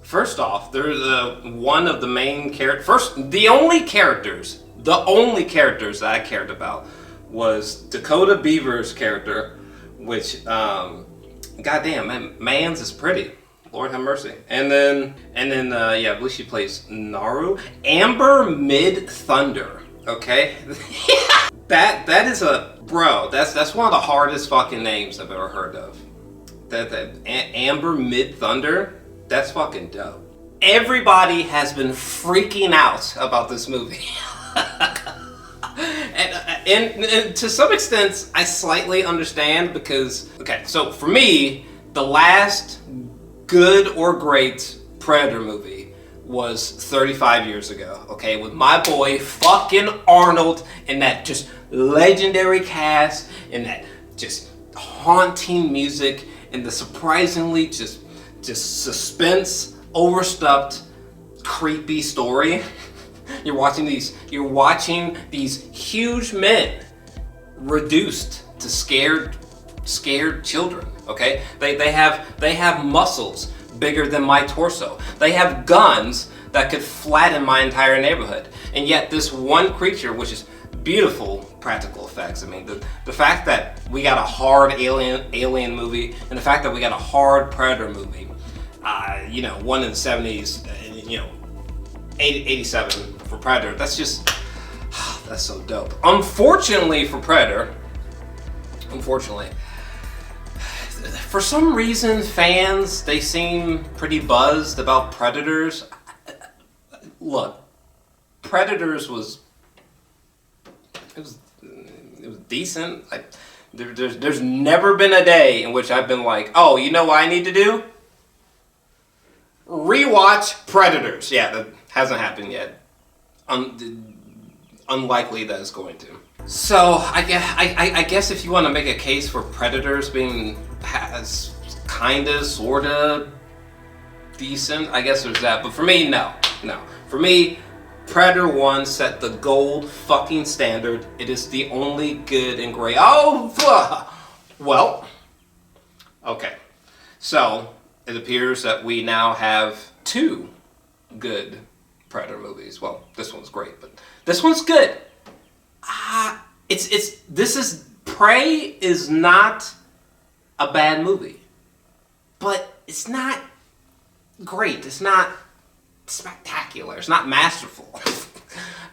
First off, there's one of the main characters. The only characters that I cared about was Dakota Beavers' character, which, goddamn, man, Mans is pretty. Lord have mercy. And then, I believe she plays Naru. Amber Midthunder. Okay, that is bro. That's one of the hardest fucking names I've ever heard of. That Amber Midthunder. That's fucking dope. Everybody has been freaking out about this movie. and to some extent, I slightly understand because, okay, so for me, the last good or great Predator movie was 35 years ago, okay, with my boy fucking Arnold and that just legendary cast and that just haunting music and the surprisingly just suspense, overstuffed, creepy story. You're watching these huge men reduced to scared children. Okay, they have muscles bigger than my torso. They have guns that could flatten my entire neighborhood. And yet this one creature, which is beautiful practical effects. I mean, the fact that we got a hard alien movie and the fact that we got a hard Predator movie. One in the 70s, 87 for Predator. That's so dope. Unfortunately for Predator, for some reason fans, they seem pretty buzzed about Predators. Look, Predators was decent. There's never been a day in which I've been like, oh, you know what I need to do? Rewatch Predators. Yeah, that hasn't happened yet. Unlikely that it's going to. So I guess if you want to make a case for Predators being kinda sorta decent, I guess there's that. But for me, no. For me, Predator 1 set the gold fucking standard. It is the only good and great. Well, okay. So it appears that we now have 2 good Predator movies. Well, this one's great, but this one's good. Prey is not a bad movie, but it's not great. It's not spectacular. It's not masterful.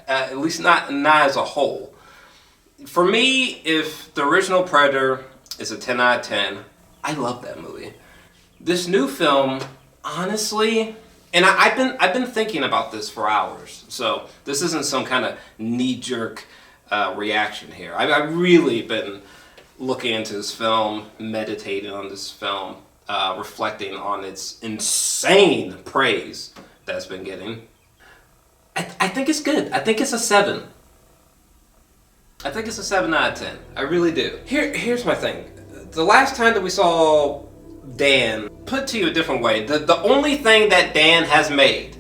At least not as a whole. For me, if the original Predator is a 10 out of 10, I love that movie. This new film, honestly, and I've been thinking about this for hours, so this isn't some kind of knee-jerk reaction here. I've really been looking into this film, meditating on this film, reflecting on its insane praise that's been getting. I think it's good. I think it's a 7. I think it's a 7 out of 10. I really do. Here's my thing. The last time that we saw Dan, put to you a different way, the only thing that Dan has made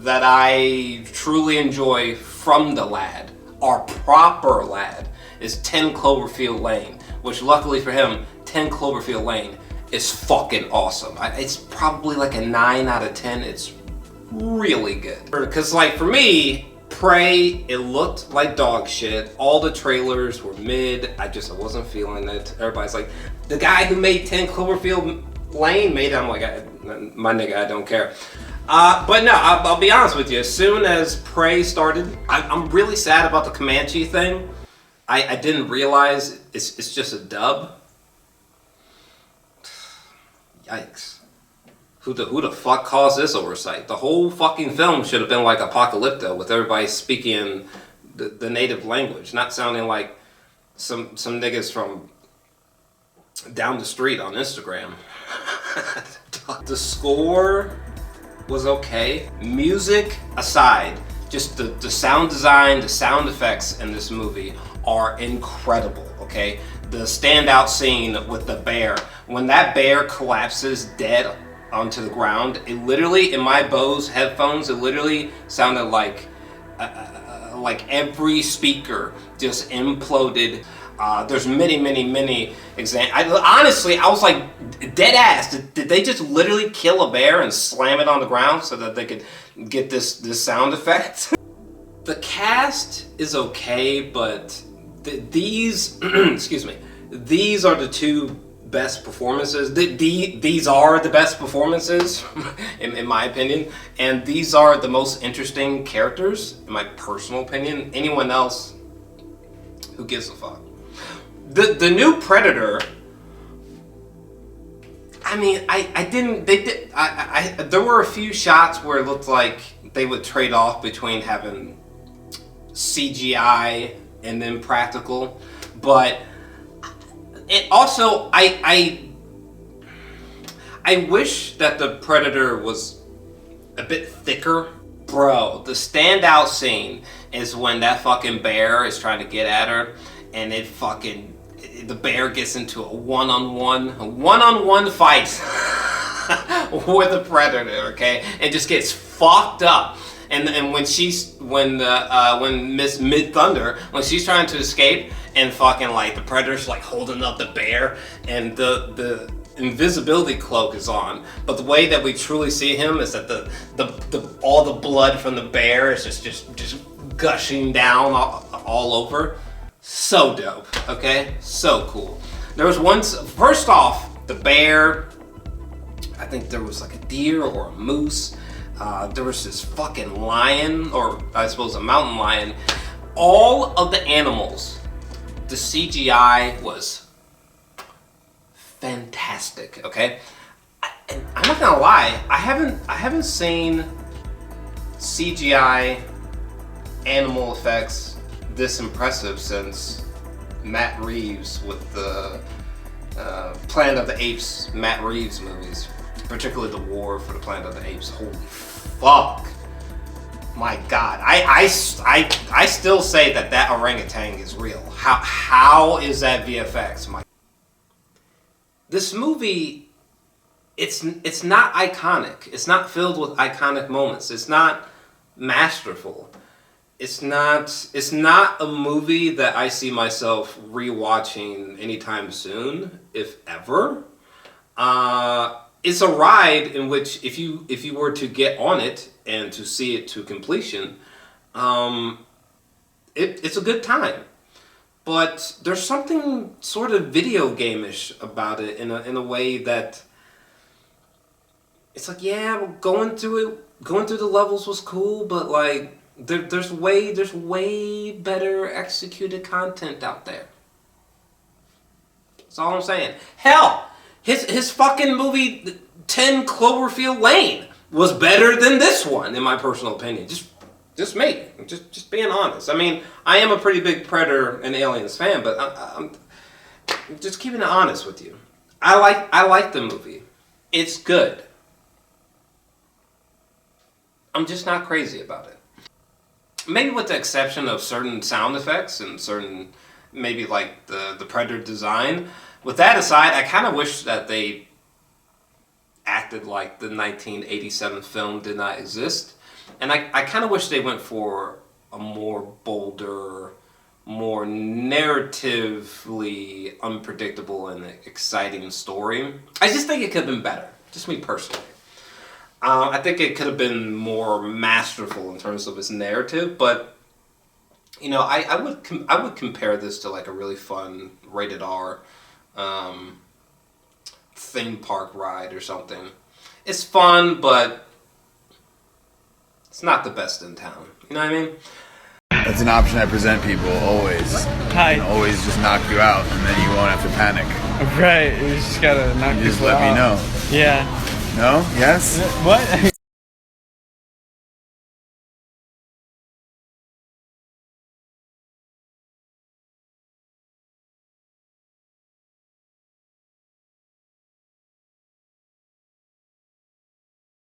that I truly enjoy from the lad, our proper lad, is 10 Cloverfield Lane, which luckily for him, 10 Cloverfield Lane is fucking awesome. It's probably like a 9 out of 10. It's really good. Because like for me, Prey, it looked like dog shit. All the trailers were mid. I wasn't feeling it. Everybody's like, the guy who made 10 Cloverfield Lane made it. I'm like, my nigga, I don't care. But no, I'll be honest with you. As soon as Prey started, I'm really sad about the Comanche thing. I didn't realize it's just a dub. Yikes. Who the fuck caused this oversight? The whole fucking film should have been like Apocalypto with everybody speaking the native language, not sounding like some niggas from down the street on Instagram. The score was okay. Music aside, just the sound design, the sound effects in this movie are incredible, okay? The standout scene with the bear, when that bear collapses dead onto the ground, it literally, in my Bose headphones, it literally sounded like every speaker just imploded. There's many examples. Honestly, I was like, dead ass. Did they just literally kill a bear and slam it on the ground so that they could get this sound effect? The cast is okay, but these, excuse me, these are the two best performances. These are the best performances, in my opinion, and these are the most interesting characters, in my personal opinion. Anyone else, who gives a fuck? The new Predator, I mean, there were a few shots where it looked like they would trade off between having CGI and then practical, but it also, I wish that the Predator was a bit thicker. Bro, the standout scene is when that fucking bear is trying to get at her, and the bear gets into a one-on-one fight with the Predator, okay, and just gets fucked up. And when Miss Midthunder, when she's trying to escape, and fucking like the Predator's like holding up the bear, and the invisibility cloak is on, but the way that we truly see him is that all the blood from the bear is just gushing down all over. So dope, okay? So cool. There was first off, the bear, I think there was like a deer or a moose. There was this fucking lion, or I suppose a mountain lion. All of the animals, the CGI was fantastic, okay? I'm not gonna lie, I haven't seen CGI animal effects this impressive since Matt Reeves with the Planet of the Apes Matt Reeves movies, particularly the War for the Planet of the Apes. Holy fuck, my god, I still say that orangutan is real. How is that VFX? This movie, it's not iconic. It's not filled with iconic moments. It's not masterful. It's not a movie that I see myself rewatching anytime soon, if ever. It's a ride in which if you were to get on it and to see it to completion, it's a good time. But there's something sort of video game-ish about it in a way that it's like, yeah, going through the levels was cool, but like there's way better executed content out there. That's all I'm saying. Hell, his fucking movie 10 Cloverfield Lane was better than this one, in my personal opinion. Just me. Just being honest. I mean, I am a pretty big Predator and Aliens fan, but I'm just keeping it honest with you. I like the movie. It's good. I'm just not crazy about it. Maybe with the exception of certain sound effects and certain, maybe like the Predator design. With that aside, I kind of wish that they acted like the 1987 film did not exist. And I kind of wish they went for a more bolder, more narratively unpredictable and exciting story. I just think it could have been better. Just me personally. I think it could have been more masterful in terms of its narrative, but you know, I would compare this to like a really fun rated R theme park ride or something. It's fun, but it's not the best in town. You know what I mean? That's an option I present people always. Hi. And always just knock you out, and then you won't have to panic. Right, you just gotta knock You just people let me out. know. Yeah. No? Yes? What?